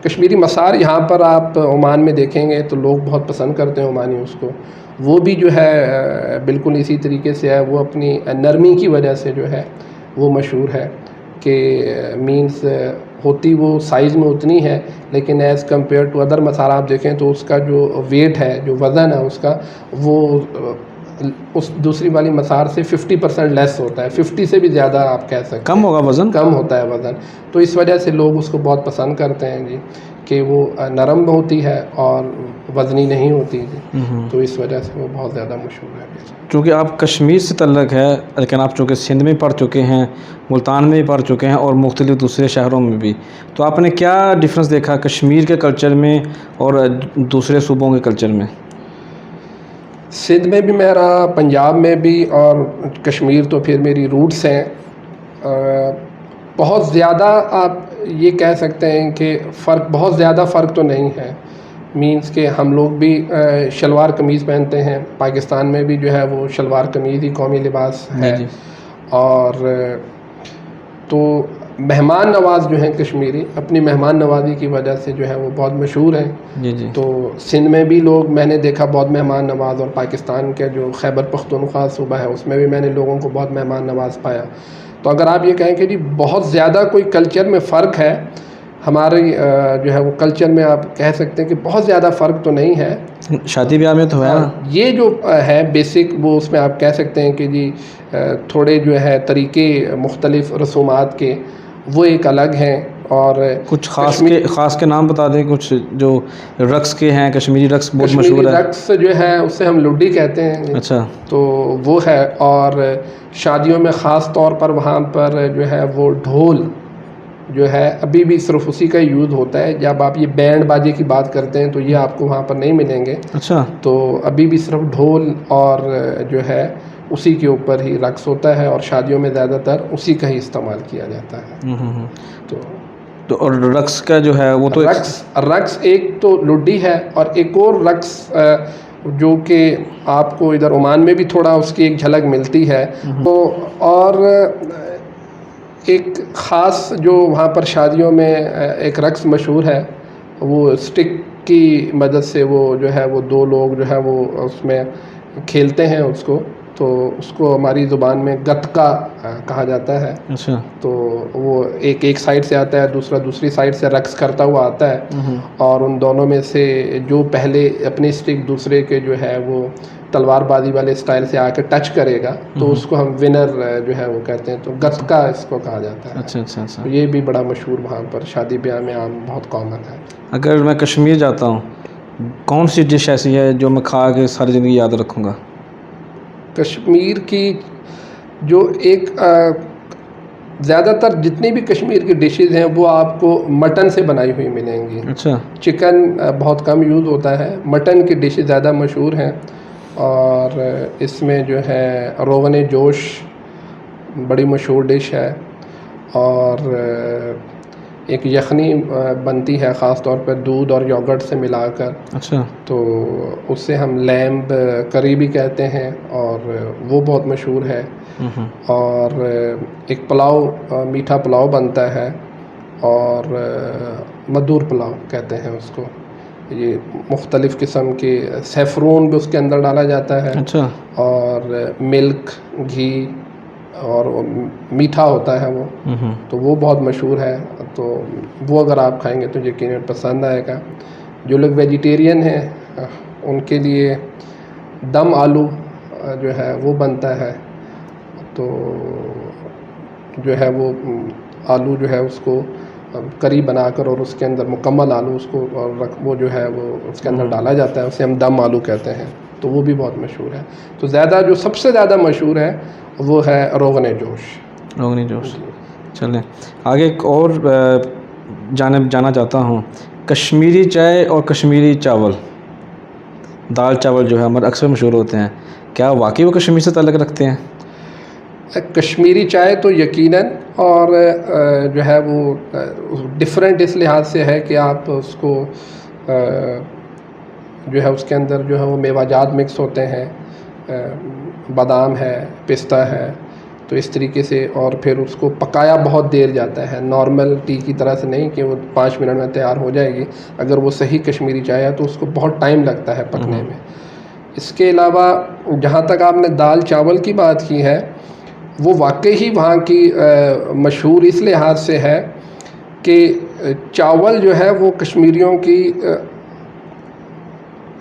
کشمیری مسار یہاں پر آپ عمان میں دیکھیں گے تو لوگ بہت پسند کرتے ہیں عمانی اس کو. وہ بھی جو ہے بالکل اسی طریقے سے ہے، وہ اپنی نرمی کی وجہ سے جو ہے وہ مشہور ہے کہ مینز ہوتی وہ سائز میں اتنی ہے، لیکن ایز کمپیئر ٹو ادر مسار آپ دیکھیں تو اس کا جو ویٹ ہے، جو وزن ہے اس کا، وہ اس دوسری والی مسار سے 50% لیس ہوتا ہے. 50 سے بھی زیادہ آپ کہہ سکتے ہیں، کم ہوگا وزن، کم ہوتا ہے وزن. تو اس وجہ سے لوگ اس کو بہت پسند کرتے ہیں جی، کہ وہ نرم ہوتی ہے اور وزنی نہیں ہوتی جی. تو اس وجہ سے وہ بہت زیادہ مشہور ہے. چونکہ آپ کشمیر سے تعلق ہے، لیکن آپ چونکہ سندھ میں پڑھ چکے ہیں، ملتان میں بھی پڑھ چکے ہیں اور مختلف دوسرے شہروں میں بھی، تو آپ نے کیا ڈفرینس دیکھا کشمیر کے کلچر میں اور دوسرے صوبوں کے کلچر میں؟ سندھ میں بھی میں رہا، پنجاب میں بھی، اور کشمیر تو پھر میری روٹس ہیں. بہت زیادہ آپ یہ کہہ سکتے ہیں کہ بہت زیادہ فرق تو نہیں ہے. مینز کہ ہم لوگ بھی شلوار قمیض پہنتے ہیں، پاکستان میں بھی جو ہے وہ شلوار قمیض ہی قومی لباس ہے. اور تو مہمان نواز جو ہیں کشمیری، اپنی مہمان نوازی کی وجہ سے جو ہے وہ بہت مشہور ہیں. تو سندھ میں بھی لوگ میں نے دیکھا بہت مہمان نواز، اور پاکستان کے جو خیبر پختونخوا صوبہ ہے اس میں بھی میں نے لوگوں کو بہت مہمان نواز پایا. تو اگر آپ یہ کہیں کہ جی بہت زیادہ کوئی کلچر میں فرق ہے، ہماری جو ہے وہ کلچر میں آپ کہہ سکتے ہیں کہ بہت زیادہ فرق تو نہیں ہے. شادی بیاہ میں تو ہے نا، یہ جو ہے بیسک، وہ اس میں آپ کہہ سکتے ہیں کہ جی تھوڑے جو ہے طریقے مختلف رسومات کے وہ ایک الگ ہیں. اور کچھ خاص کے نام بتا دیں، کچھ جو رقص کے ہیں. کشمیری رقص بہت مشہور ہے. رقص جو ہے اسے ہم لڈی کہتے ہیں. اچھا. تو وہ ہے. اور شادیوں میں خاص طور پر وہاں پر جو ہے وہ ڈھول جو ہے ابھی بھی صرف اسی کا یوز ہوتا ہے. جب آپ یہ بینڈ باجے کی بات کرتے ہیں تو یہ آپ کو وہاں پر نہیں ملیں گے. اچھا. تو ابھی بھی صرف ڈھول اور جو ہے اسی کے اوپر ہی رقص ہوتا ہے، اور شادیوں میں زیادہ تر اسی کا ہی استعمال کیا جاتا ہے. تو اور رقص کا جو ہے وہ تو رقص ایک تو لڈی ہے، اور ایک اور رقص جو کہ آپ کو ادھر عمان میں بھی تھوڑا اس کی ایک جھلک ملتی ہے. تو اور ایک خاص جو وہاں پر شادیوں میں ایک رقص مشہور ہے، وہ اسٹک کی مدد سے وہ جو ہے وہ دو لوگ جو ہے وہ اس میں کھیلتے ہیں اس کو. تو اس کو ہماری زبان میں گتکا کہا جاتا ہے. اچھا. تو وہ ایک سائڈ سے آتا ہے، دوسرا دوسری سائڈ سے رقص کرتا ہوا آتا ہے، اور ان دونوں میں سے جو پہلے اپنی اسٹک دوسرے کے جو ہے وہ تلوار بازی والے اسٹائل سے آ کے ٹچ کرے گا تو اس کو ہم ونر جو ہے وہ کہتے ہیں. تو گتکا اس کو کہا جاتا ہے. اچھا اچھا اچھا. یہ بھی بڑا مشہور وہاں پر شادی بیاہ میں عام بہت کامن ہے. اگر میں کشمیر جاتا ہوں، کون سی ڈش ایسی ہے جو میں کھا کے ساری زندگی یاد رکھوں گا؟ کشمیر کی جو ایک زیادہ تر جتنی بھی کشمیر کی ڈشز ہیں وہ آپ کو مٹن سے بنائی ہوئی ملیں گی. اچھا. چکن بہت کم یوز ہوتا ہے، مٹن کی ڈشز زیادہ مشہور ہیں. اور اس میں جو ہے روغن جوش بڑی مشہور ڈش ہے، اور ایک یخنی بنتی ہے خاص طور پر دودھ اور یوگرٹ سے ملا کر. اچھا. تو اس سے ہم لیمب کری بھی کہتے ہیں، اور وہ بہت مشہور ہے. اور ایک پلاؤ، میٹھا پلاؤ بنتا ہے، اور مدور پلاؤ کہتے ہیں اس کو. یہ مختلف قسم کے سیفرون بھی اس کے اندر ڈالا جاتا ہے. اچھا. اور ملک، گھی، اور میٹھا ہوتا ہے وہ. تو وہ بہت مشہور ہے. تو وہ اگر آپ کھائیں گے تو یقیناً پسند آئے گا. جو لوگ ویجیٹیرین ہیں ان کے لیے دم آلو جو ہے وہ بنتا ہے. تو جو ہے وہ آلو جو ہے اس کو کری بنا کر اور اس کے اندر مکمل آلو اس کو وہ جو ہے وہ اس کے اندر ڈالا جاتا ہے، اسے ہم دم آلو کہتے ہیں، تو وہ بھی بہت مشہور ہے. تو زیادہ جو سب سے زیادہ مشہور ہے وہ ہے روغن جوش. روغن جوش. چلیں آگے ایک اور جانب جانا چاہتا ہوں، کشمیری چائے اور کشمیری چاول، دال چاول جو ہے ہمارے اکثر مشہور ہوتے ہیں، کیا واقعی وہ کشمیر سے تعلق رکھتے ہیں؟ کشمیری چائے تو یقیناً، اور جو ہے وہ ڈفرینٹ اس لحاظ سے ہے کہ آپ اس کو جو ہے اس کے اندر جو ہے وہ میوہ جات مکس ہوتے ہیں، بادام ہے، پستہ ہے، تو اس طریقے سے، اور پھر اس کو پکایا بہت دیر جاتا ہے، نارمل ٹی کی طرح سے نہیں کہ وہ 5 منٹ میں تیار ہو جائے گی. اگر وہ صحیح کشمیری چائے ہے تو اس کو بہت ٹائم لگتا ہے پکنے میں. اس کے علاوہ جہاں تک آپ نے دال چاول کی بات کی ہے، وہ واقعی ہی وہاں کی مشہور اس لحاظ سے ہے کہ چاول جو ہے وہ کشمیریوں کی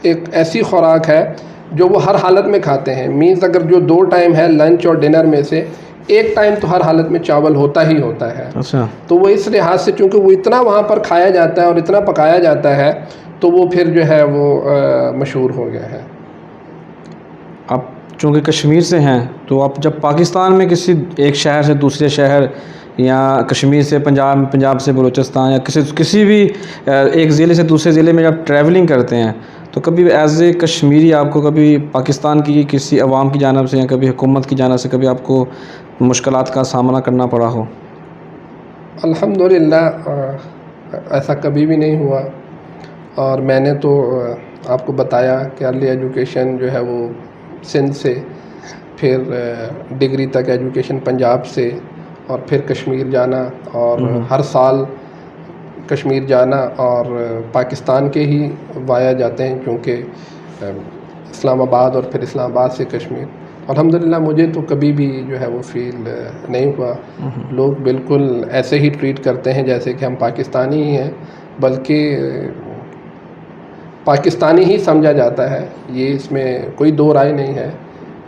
ایک ایسی خوراک ہے جو وہ ہر حالت میں کھاتے ہیں. مینز اگر جو 2 ٹائم ہے لنچ اور ڈنر میں سے ایک ٹائم تو ہر حالت میں چاول ہوتا ہی ہوتا ہے. اچھا. تو وہ اس لحاظ سے چونکہ وہ اتنا وہاں پر کھایا جاتا ہے اور اتنا پکایا جاتا ہے تو وہ پھر جو ہے وہ مشہور ہو گیا ہے. آپ چونکہ کشمیر سے ہیں تو آپ جب پاکستان میں کسی ایک شہر سے دوسرے شہر یا کشمیر سے پنجاب سے بلوچستان یا کسی بھی ایک ضلع سے دوسرے ضلع میں جب ٹریولنگ کرتے ہیں تو کبھی ایز اے کشمیری آپ کو کبھی پاکستان کی کسی عوام کی جانب سے یا کبھی حکومت کی جانب سے کبھی آپ کو مشکلات کا سامنا کرنا پڑا ہو؟ الحمدللہ ایسا کبھی بھی نہیں ہوا. اور میں نے تو آپ کو بتایا کہ ارلی ایجوکیشن جو ہے وہ سندھ سے، پھر ڈگری تک ایجوکیشن پنجاب سے، اور پھر کشمیر جانا، اور ہر سال کشمیر جانا، اور پاکستان کے ہی وایا جاتے ہیں کیونکہ اسلام آباد اور پھر اسلام آباد سے کشمیر. الحمدللہ مجھے تو کبھی بھی جو ہے وہ فیل نہیں ہوا. لوگ بالکل ایسے ہی ٹریٹ کرتے ہیں جیسے کہ ہم پاکستانی ہی ہیں، بلکہ پاکستانی ہی سمجھا جاتا ہے. یہ اس میں کوئی دو رائے نہیں ہے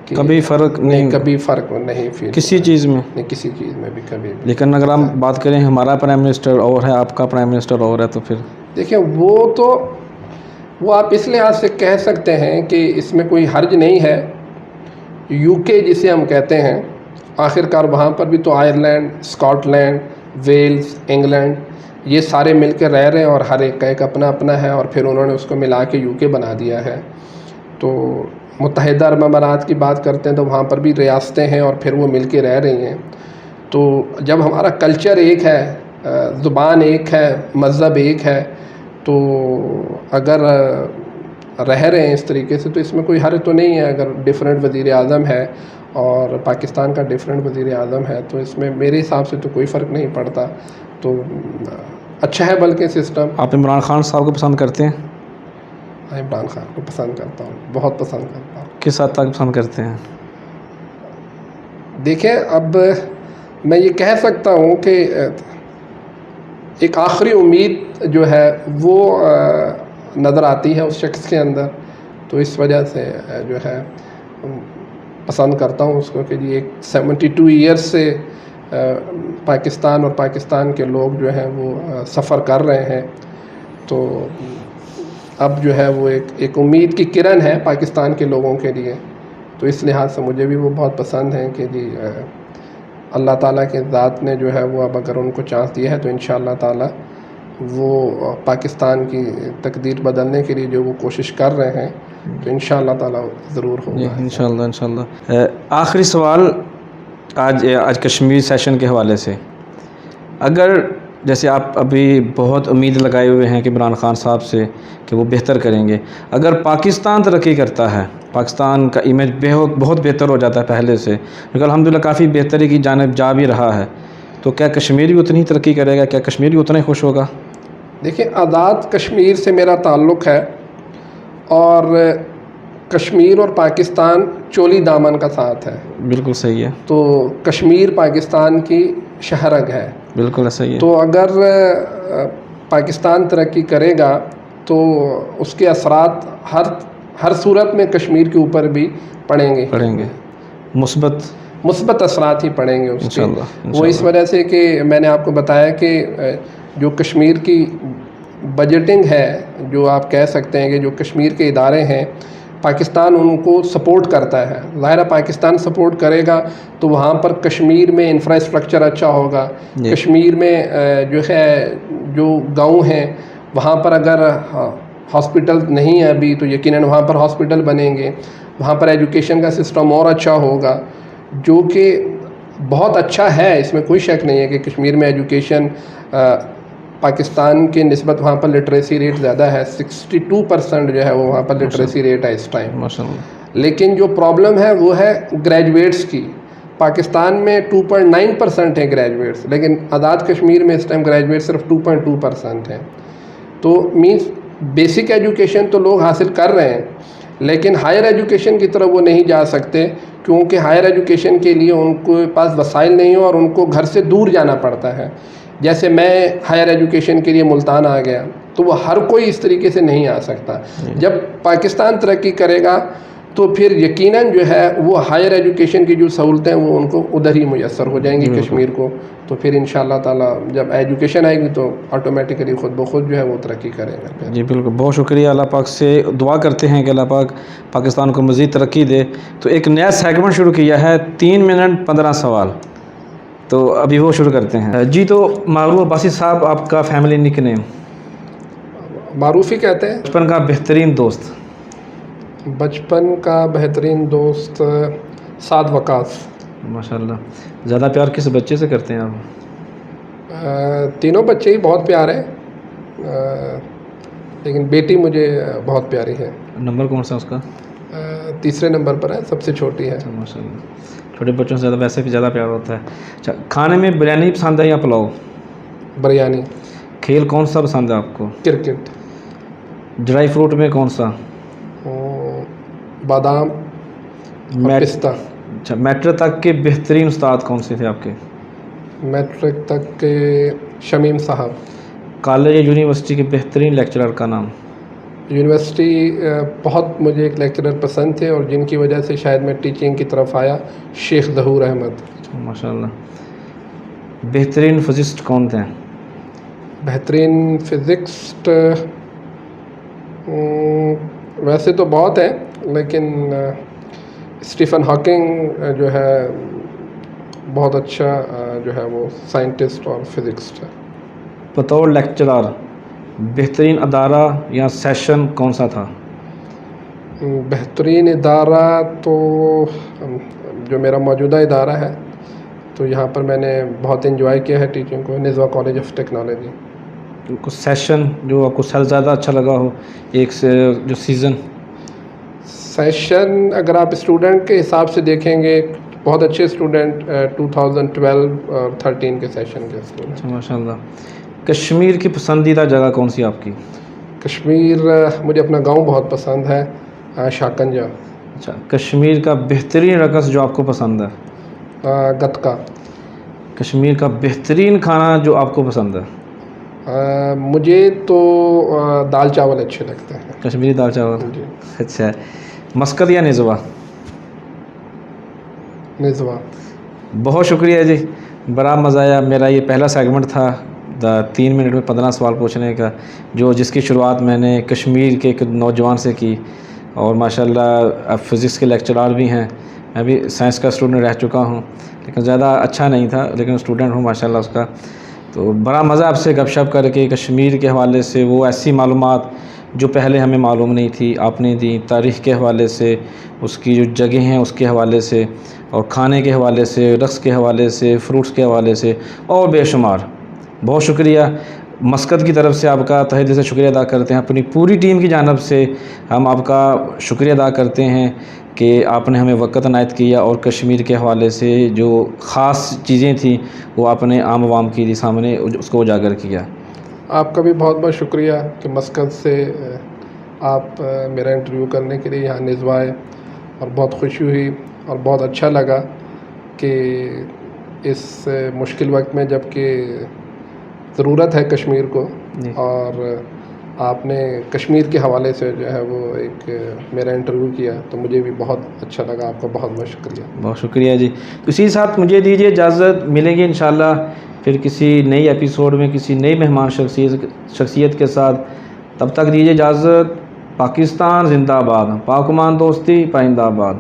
کہ کبھی فرق نہیں، کبھی فرق نہیں فیل کسی چیز میں نہیں، کسی چیز میں بھی کبھی بھی. لیکن اگر ہم بات کریں ہمارا پرائم منسٹر اور ہے، آپ کا پرائم منسٹر اور ہے، تو پھر دیکھیں وہ آپ اس لحاظ سے کہہ سکتے ہیں کہ اس میں کوئی حرج نہیں ہے. یو کے جسے ہم کہتے ہیں، آخر کار وہاں پر بھی تو Ireland, Scotland, Wales, England, یہ سارے مل کے رہ رہے ہیں، اور ہر ایک کا ایک اپنا اپنا ہے، اور پھر انہوں نے اس کو ملا کے یو کے بنا دیا ہے. تو متحدہ عرب امارات کی بات کرتے ہیں تو وہاں پر بھی ریاستیں ہیں اور پھر وہ مل کے رہ رہی ہیں. تو جب ہمارا کلچر ایک ہے، زبان ایک ہے، مذہب ایک ہے، تو اگر رہ رہے ہیں اس طریقے سے تو اس میں کوئی حرج تو نہیں ہے. اگر ڈفرینٹ وزیر اعظم ہے اور پاکستان کا ڈفرینٹ وزیر اعظم ہے تو اس میں میرے حساب سے تو کوئی فرق نہیں پڑتا. تو اچھا ہے بلکہ سسٹم. آپ عمران خان صاحب کو پسند کرتے ہیں؟ عمران خان کو پسند کرتا ہوں، بہت پسند کرتا ہوں. کس حد تک پسند کرتے ہیں؟ دیکھیں، اب میں یہ کہہ سکتا ہوں کہ ایک آخری امید جو ہے وہ نظر آتی ہے اس شخص کے اندر، تو اس وجہ سے جو ہے پسند کرتا ہوں اس کو کہ جی ایک 72 ایئرس سے پاکستان اور پاکستان کے لوگ جو ہیں وہ سفر کر رہے ہیں. تو اب جو ہے وہ ایک امید کی کرن ہے پاکستان کے لوگوں کے لیے. تو اس لحاظ سے مجھے بھی وہ بہت پسند ہیں کہ جی اللہ تعالیٰ کے ذات نے جو ہے وہ اب اگر ان کو چانس دیا ہے تو انشاءاللہ تعالیٰ وہ پاکستان کی تقدیر بدلنے کے لیے جو وہ کوشش کر رہے ہیں تو انشاءاللہ تعالیٰ ضرور ہوگا. انشاءاللہ. آخری سوال آج کشمیر سیشن کے حوالے سے، اگر جیسے آپ ابھی بہت امید لگائے ہوئے ہیں کہ عمران خان صاحب سے کہ وہ بہتر کریں گے، اگر پاکستان ترقی کرتا ہے، پاکستان کا امیج بہت بہتر ہو جاتا ہے پہلے سے، کیونکہ الحمدللہ کافی بہتری کی جانب جا بھی رہا ہے، تو کیا کشمیر بھی اتنی ہی ترقی کرے گا؟ کیا کشمیر بھی اتنا ہی خوش ہوگا؟ دیکھیں، آزاد کشمیر سے میرا تعلق ہے، اور کشمیر اور پاکستان چولی دامن کا ساتھ ہے. بالکل صحیح ہے. تو کشمیر پاکستان کی شہرگ ہے. بالکل صحیح ہے. تو اگر پاکستان ترقی کرے گا تو اس کے اثرات ہر صورت میں کشمیر کے اوپر بھی پڑیں گے. مثبت مثبت اثرات ہی پڑیں گے اس کے. انشاءاللہ. وہ اس وجہ سے کہ میں نے آپ کو بتایا کہ جو کشمیر کی بجٹنگ ہے، جو آپ کہہ سکتے ہیں کہ جو کشمیر کے ادارے ہیں، پاکستان ان کو سپورٹ کرتا ہے. ظاہر پاکستان سپورٹ کرے گا تو وہاں پر کشمیر میں انفراسٹرکچر اچھا ہوگا. کشمیر میں جو ہے جو گاؤں ہیں وہاں پر اگر ہاسپٹل نہیں ہے ابھی تو یقیناً وہاں پر ہاسپٹل بنیں گے. وہاں پر ایجوکیشن کا سسٹم اور اچھا ہوگا، جو کہ بہت اچھا ہے، اس میں کوئی شک نہیں ہے کہ کشمیر میں ایجوکیشن پاکستان کے نسبت وہاں پر لٹریسی ریٹ زیادہ ہے. 62% جو ہے وہ وہاں پر لٹریسی ریٹ ہے اس ٹائم. لیکن جو پرابلم ہے وہ ہے گریجویٹس کی. پاکستان میں 2.9% ہیں گریجویٹس، لیکن آزاد کشمیر میں اس ٹائم گریجویٹ صرف 2.2% ہیں. تو مینس بیسک ایجوکیشن تو لوگ حاصل کر رہے ہیں، لیکن ہائر ایجوکیشن کی طرف وہ نہیں جا سکتے، کیونکہ ہائر ایجوکیشن کے لیے ان کے پاس وسائل نہیں ہو اور ان کو گھر سے دور جانا پڑتا ہے. جیسے میں ہائر ایجوکیشن کے لیے ملتان آ گیا تو وہ ہر کوئی اس طریقے سے نہیں آ سکتا. جب پاکستان ترقی کرے گا تو پھر یقیناً جو ہے وہ ہائر ایجوکیشن کی جو سہولتیں وہ ان کو ادھر ہی میسر ہو جائیں گی کشمیر کو. تو پھر انشاءاللہ تعالیٰ جب ایجوکیشن آئے گی تو آٹومیٹکلی خود بخود جو ہے وہ ترقی کرے گا. جی بالکل، بہت شکریہ. اللہ پاک سے دعا کرتے ہیں کہ اللہ پاک پاکستان کو مزید ترقی دے. تو ایک نیا سیگمنٹ شروع کیا ہے، 3 منٹ 15 سوال، تو ابھی وہ شروع کرتے ہیں. جی تو معروف عباسی صاحب، آپ کا فیملی نک نیم؟ معروف ہی کہتے ہیں. بچپن کا بہترین دوست؟ بچپن کا بہترین دوست سعد وقاص. ماشاءاللہ. زیادہ پیار کس بچے سے کرتے ہیں آپ؟ تینوں بچے ہی بہت پیارے ہیں، لیکن بیٹی مجھے بہت پیاری ہے. نمبر کون سا اس کا؟ تیسرے نمبر پر ہے، سب سے چھوٹی ہے. ماشاءاللہ. چھوٹے بچوں سے زیادہ ویسے بھی زیادہ پیار ہوتا ہے. اچھا، کھانے میں بریانی پسند ہے یا پلاؤ؟ بریانی. کھیل کون سا پسند ہے آپ کو؟ کرکٹ. ڈرائی فروٹ میں کون سا؟ بادام، پستہ. اچھا، میٹرک تک کے بہترین استاد کون سے تھے آپ کے؟ میٹرک تک کے شمیم صاحب. کالج یا یونیورسٹی کے بہترین لیکچرر کا نام؟ یونیورسٹی بہت مجھے ایک لیکچرر پسند تھے اور جن کی وجہ سے شاید میں ٹیچنگ کی طرف آیا، شیخ ظہور احمد. ماشاءاللہ. بہترین فزسٹ کون تھے؟ بہترین فزکسٹ ویسے تو بہت ہیں، لیکن اسٹیفن ہاکنگ جو ہے بہت اچھا جو ہے وہ سائنٹسٹ اور فزکسٹ ہے. بطور لیکچرر بہترین ادارہ یا سیشن کون سا تھا؟ بہترین ادارہ تو جو میرا موجودہ ادارہ ہے تو یہاں پر میں نے بہت انجوائے کیا ہے ٹیچنگ کو، نزوہ کالج آف ٹیکنالوجی. کچھ سیشن جو آپ کو سب سے زیادہ اچھا لگا ہو، ایک سے جو سیزن؟ سیشن اگر آپ اسٹوڈنٹ کے حساب سے دیکھیں گے، بہت اچھے اسٹوڈنٹ 2012 اور 13 کے سیشن کے اسٹوڈنٹ. اچھا ماشاء اللہ. کشمیر کی پسندیدہ جگہ کون سی آپ کی؟ کشمیر مجھے اپنا گاؤں بہت پسند ہے، شاکنجا. اچھا، کشمیر کا بہترین رقص جو آپ کو پسند ہے؟ گتکا. کشمیر کا بہترین کھانا جو آپ کو پسند ہے؟ مجھے تو دال چاول اچھے لگتے ہیں. کشمیری دال چاول. جی. اچھا، مسقط یا نزوہ؟ نزوہ. بہت شکریہ جی، بڑا مزہ آیا. میرا یہ پہلا سیگمنٹ تھا 3 منٹ میں 15 سوال پوچھنے کا، جس کی شروعات میں نے کشمیر کے ایک نوجوان سے کی، اور ماشاءاللہ اب فزکس کے لیکچرار بھی ہیں. میں بھی سائنس کا اسٹوڈنٹ رہ چکا ہوں، لیکن زیادہ اچھا نہیں تھا، لیکن اسٹوڈنٹ ہوں ماشاءاللہ اس کا. تو بڑا مزہ آپ سے گپ شپ کر کے کشمیر کے حوالے سے وہ ایسی معلومات جو پہلے ہمیں معلوم نہیں تھی آپ نے دی، تاریخ کے حوالے سے، اس کی جو جگہ ہیں اس کے حوالے سے، اور کھانے کے حوالے سے، رقص کے حوالے سے، فروٹس کے حوالے سے، اور بے شمار. بہت شکریہ. مسقط کی طرف سے آپ کا تہہ دل سے شکریہ ادا کرتے ہیں. اپنی پوری ٹیم کی جانب سے ہم آپ کا شکریہ ادا کرتے ہیں کہ آپ نے ہمیں وقت عنایت کیا، اور کشمیر کے حوالے سے جو خاص چیزیں تھیں وہ آپ نے عام عوام کے سامنے اس کو اجاگر کیا. آپ کا بھی بہت بہت شکریہ کہ مسقط سے آپ میرا انٹرویو کرنے کے لیے یہاں نزوہ آئے، اور بہت خوشی ہوئی اور بہت اچھا لگا کہ اس مشکل وقت میں جب کہ ضرورت ہے کشمیر کو، اور آپ نے کشمیر کے حوالے سے جو ہے وہ ایک میرا انٹرویو کیا تو مجھے بھی بہت اچھا لگا. آپ کا بہت بہت شکریہ. بہت شکریہ جی. اسی ساتھ مجھے دیجیے اجازت, ملیں گے انشاءاللہ پھر کسی نئی ایپیسوڈ میں کسی نئی مہمان شخصیت کے ساتھ. تب تک دیجیے اجازت. پاکستان زندہ باد. پاک و مان دوستی پائندہ آباد.